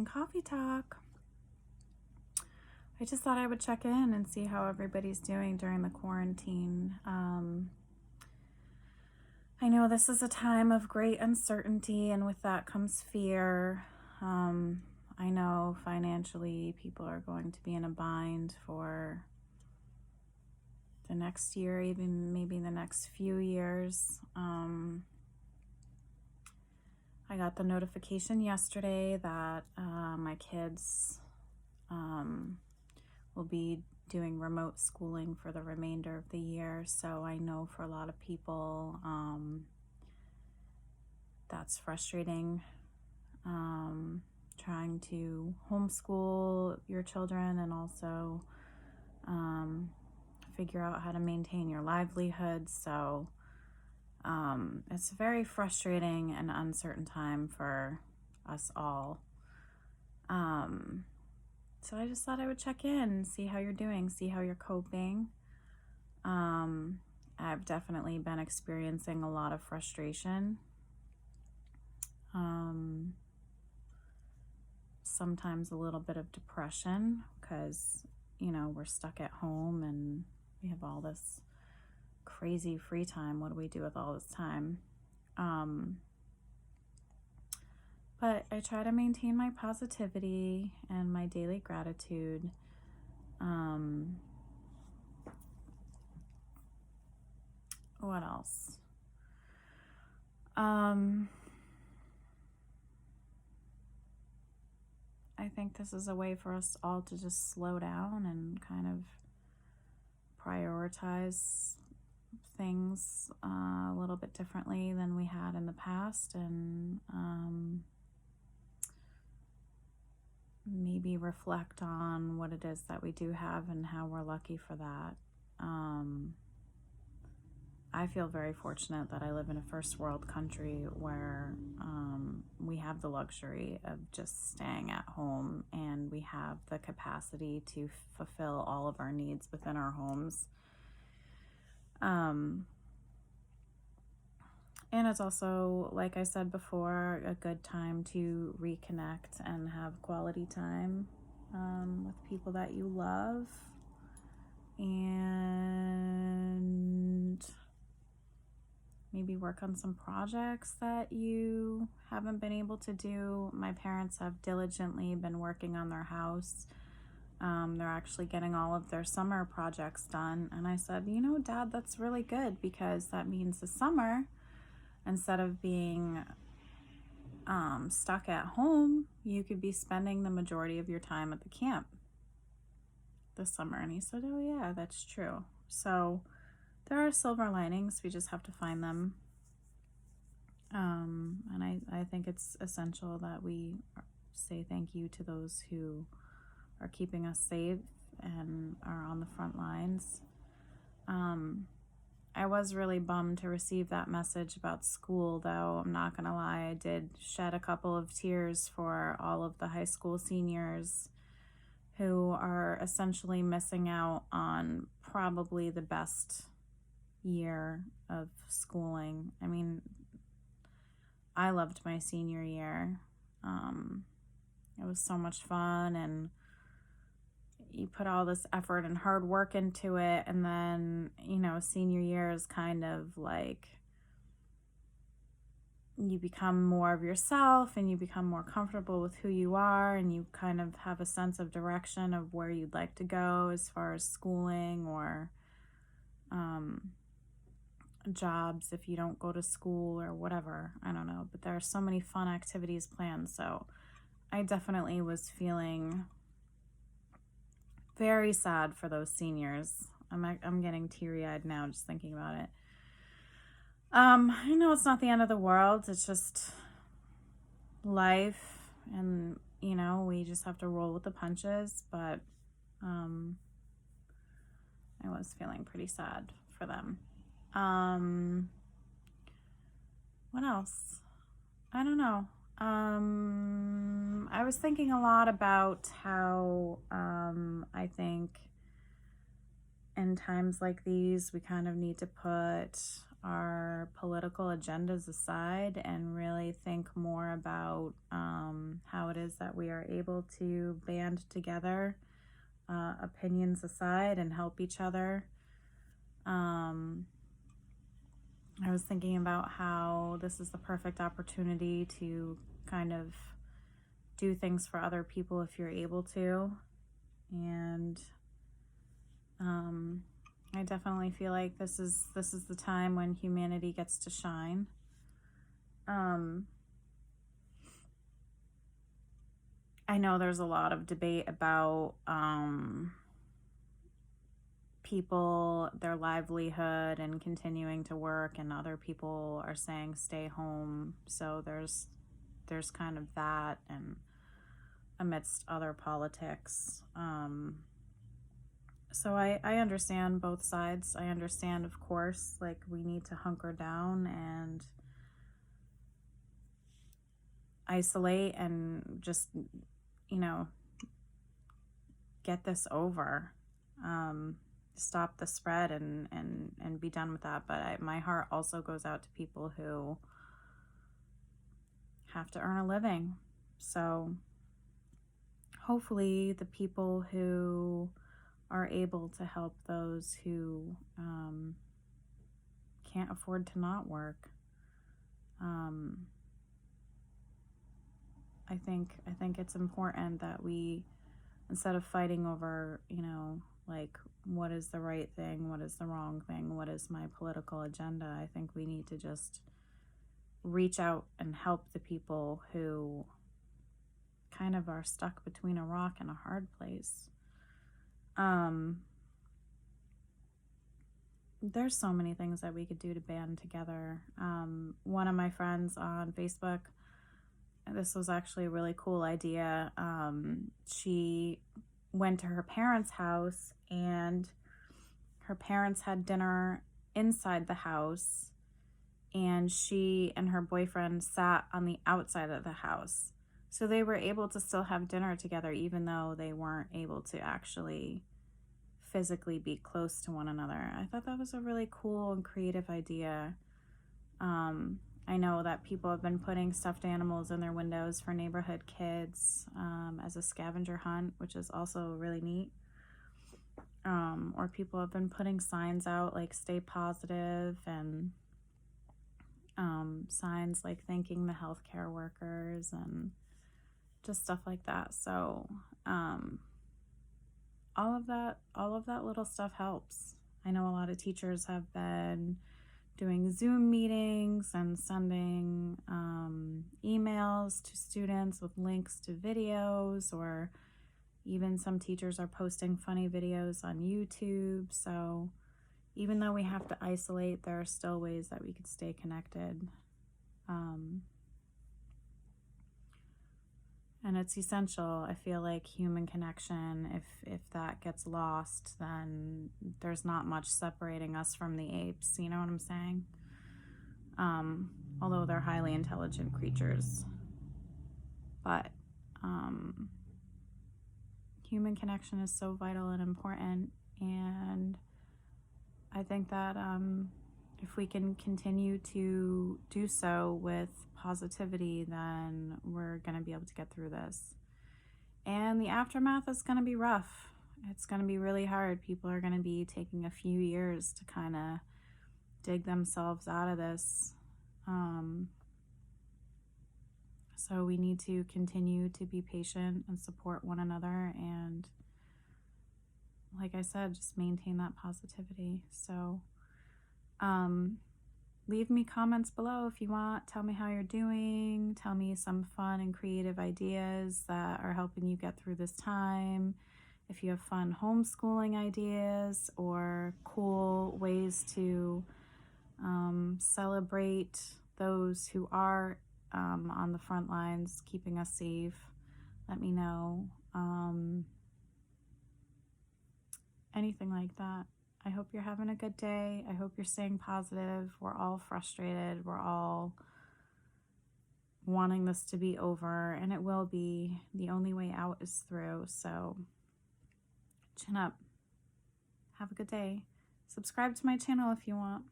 Morning Coffee Talk. I just thought I would check in and see how everybody's doing during the quarantine. I know this is a time of great uncertainty, and with that comes fear. I know financially people are going to be in a bind for the next year, even maybe the next few years. I got the notification yesterday that my kids will be doing remote schooling for the remainder of the year. So I know for a lot of people that's frustrating, trying to homeschool your children and also figure out how to maintain your livelihood. So it's a very frustrating and uncertain time for us all. So I just thought I would check in, see how you're doing, see how you're coping. I've definitely been experiencing a lot of frustration. Sometimes a little bit of depression because, we're stuck at home and we have all this crazy free time. What do we do with all this time? But I try to maintain my positivity and my daily gratitude. What else? I think this is a way for us all to just slow down and kind of prioritize things a little bit differently than we had in the past, and maybe reflect on what it is that we do have and how we're lucky for that. I feel very fortunate that I live in a first world country where we have the luxury of just staying at home, and we have the capacity to fulfill all of our needs within our homes. And it's also, like I said before, a good time to reconnect and have quality time with people that you love. And maybe work on some projects that you haven't been able to do. My parents have diligently been working on their house. They're actually getting all of their summer projects done. And I said, Dad, that's really good, because that means the summer, instead of being stuck at home, you could be spending the majority of your time at the camp this summer. And he said, oh yeah, that's true. So there are silver linings. We just have to find them. And I think it's essential that we say thank you to those who are keeping us safe and are on the front lines. I was really bummed to receive that message about school, though. I'm not gonna lie, I did shed a couple of tears for all of the high school seniors who are essentially missing out on probably the best year of schooling. I mean, I loved my senior year. It was so much fun, and you put all this effort and hard work into it, and then, senior year is kind of like you become more of yourself and you become more comfortable with who you are, and you kind of have a sense of direction of where you'd like to go as far as schooling or jobs if you don't go to school or whatever. I don't know, but there are so many fun activities planned. So I definitely was feeling very sad for those seniors. I'm getting teary-eyed now just thinking about it. I know it's not the end of the world. It's just life, and we just have to roll with the punches. But I was feeling pretty sad for them. What else? I don't know. I was thinking a lot about how I think in times like these we kind of need to put our political agendas aside and really think more about how it is that we are able to band together, opinions aside, and help each other. I was thinking about how this is the perfect opportunity to kind of do things for other people if you're able to. And I definitely feel like this is the time when humanity gets to shine. I know there's a lot of debate about people, their livelihood, and continuing to work, and other people are saying stay home. So there's kind of that, and amidst other politics. So I understand both sides. I understand, of course, like we need to hunker down and isolate and just, get this over. Stop the spread and be done with that. But my heart also goes out to people who have to earn a living. So hopefully the people who are able to help those who can't afford to not work. I think it's important that we, instead of fighting over, like what is the right thing, what is the wrong thing, what is my political agenda, I think we need to just reach out and help the people who kind of are stuck between a rock and a hard place. There's so many things that we could do to band together. One of my friends on Facebook, this was actually a really cool idea. She went to her parents' house, and her parents had dinner inside the house, and she and her boyfriend sat on the outside of the house. So they were able to still have dinner together, even though they weren't able to actually physically be close to one another. I thought that was a really cool and creative idea. I know that people have been putting stuffed animals in their windows for neighborhood kids as a scavenger hunt, which is also really neat. Or people have been putting signs out like stay positive, and signs like thanking the healthcare workers and just stuff like that. So all of that little stuff helps. I know a lot of teachers have been doing Zoom meetings and sending emails to students with links to videos, or even some teachers are posting funny videos on YouTube. So even though we have to isolate, there are still ways that we could stay connected. And it's essential. I feel like human connection, if that gets lost, then there's not much separating us from the apes. You know what I'm saying? Although they're highly intelligent creatures. But human connection is so vital and important. And I think that if we can continue to do so with positivity, then we're going to be able to get through this. And the aftermath is going to be rough. It's going to be really hard. People are going to be taking a few years to kind of dig themselves out of this. So we need to continue to be patient and support one another, and like I said, just maintain that positivity. So leave me comments below if you want. Tell me how you're doing. Tell me some fun and creative ideas that are helping you get through this time. If you have fun homeschooling ideas or cool ways to celebrate those who are on the front lines, keeping us safe, let me know. Anything like that. I hope you're having a good day. I hope you're staying positive. We're all frustrated. We're all wanting this to be over, and it will be. The only way out is through. So chin up. Have a good day. Subscribe to my channel if you want.